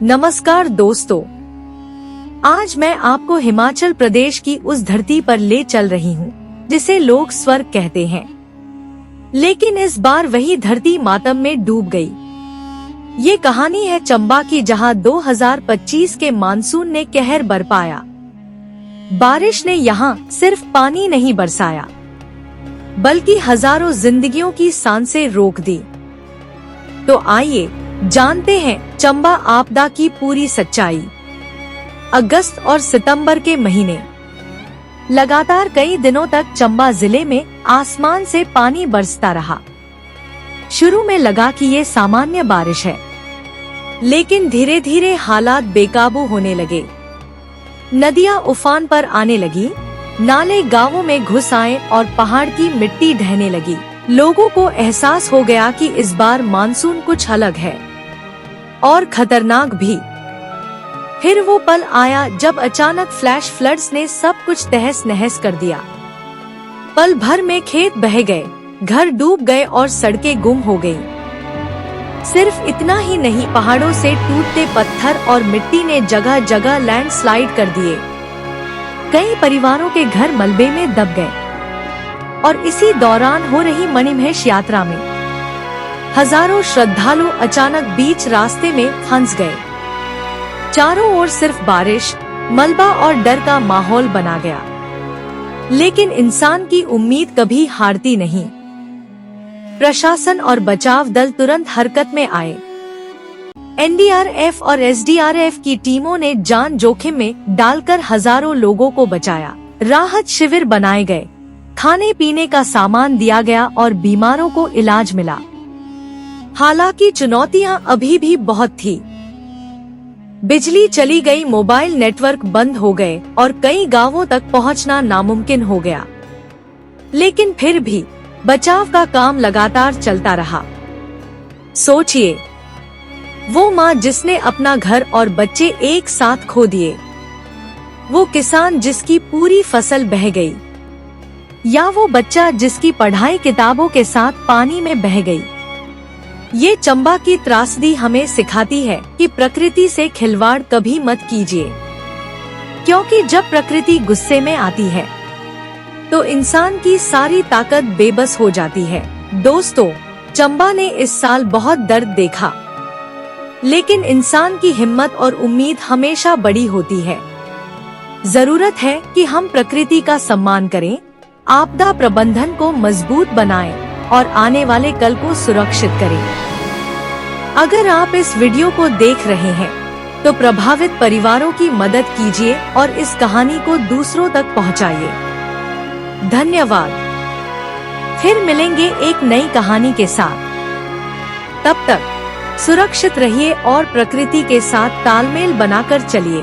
नमस्कार दोस्तों, आज मैं आपको हिमाचल प्रदेश की उस धरती पर ले चल रही हूँ जिसे लोग स्वर्ग कहते हैं। लेकिन इस बार वही धरती मातम में डूब गई। ये कहानी है चंबा की, जहाँ 2025 के मानसून ने कहर बरपाया। बारिश ने यहाँ सिर्फ पानी नहीं बरसाया, बल्कि हजारों जिंदगियों की सांसें रोक दी। तो आइए जानते हैं चंबा आपदा की पूरी सच्चाई। अगस्त और सितंबर के महीने लगातार कई दिनों तक चंबा जिले में आसमान से पानी बरसता रहा। शुरू में लगा कि ये सामान्य बारिश है, लेकिन धीरे धीरे हालात बेकाबू होने लगे। नदियां उफान पर आने लगी, नाले गांवों में घुस आए और पहाड़ की मिट्टी ढहने लगी। लोगों को एहसास हो गया कि इस बार मानसून कुछ अलग है और खतरनाक भी। फिर वो पल आया जब अचानक फ्लैश फ्लड्स ने सब कुछ तहस नहस कर दिया। पल भर में खेत बह गए, घर डूब गए और सड़कें गुम हो गईं। सिर्फ इतना ही नहीं, पहाड़ों से टूटते पत्थर और मिट्टी ने जगह जगह लैंडस्लाइड कर दिए। कई परिवारों के घर मलबे में दब गए। और इसी दौरान हो रही मणिमहेश यात्रा में हजारों श्रद्धालु अचानक बीच रास्ते में फंस गए। चारों ओर सिर्फ बारिश, मलबा और डर का माहौल बना गया। लेकिन इंसान की उम्मीद कभी हारती नहीं। प्रशासन और बचाव दल तुरंत हरकत में आए। एनडीआरएफ और एसडीआरएफ की टीमों ने जान जोखिम में डालकर हजारों लोगों को बचाया। राहत शिविर बनाए गए, खाने पीने का सामान दिया गया और बीमारों को इलाज मिला। हालांकि चुनौतियां अभी भी बहुत थी। बिजली चली गई, मोबाइल नेटवर्क बंद हो गए और कई गांवों तक पहुंचना नामुमकिन हो गया। लेकिन फिर भी बचाव का काम लगातार चलता रहा। सोचिए, वो माँ जिसने अपना घर और बच्चे एक साथ खो दिए, वो किसान जिसकी पूरी फसल बह गई, या वो बच्चा जिसकी पढ़ाई किताबों के साथ पानी में बह गई। ये चंबा की त्रासदी हमें सिखाती है कि प्रकृति से खिलवाड़ कभी मत कीजिए, क्योंकि जब प्रकृति गुस्से में आती है तो इंसान की सारी ताकत बेबस हो जाती है। दोस्तों, चंबा ने इस साल बहुत दर्द देखा, लेकिन इंसान की हिम्मत और उम्मीद हमेशा बड़ी होती है। जरूरत है कि हम प्रकृति का सम्मान करें, आपदा प्रबंधन को मजबूत बनाएं और आने वाले कल को सुरक्षित करें। अगर आप इस वीडियो को देख रहे हैं तो प्रभावित परिवारों की मदद कीजिए और इस कहानी को दूसरों तक पहुंचाइए। धन्यवाद। फिर मिलेंगे एक नई कहानी के साथ। तब तक सुरक्षित रहिए और प्रकृति के साथ तालमेल बनाकर चलिए।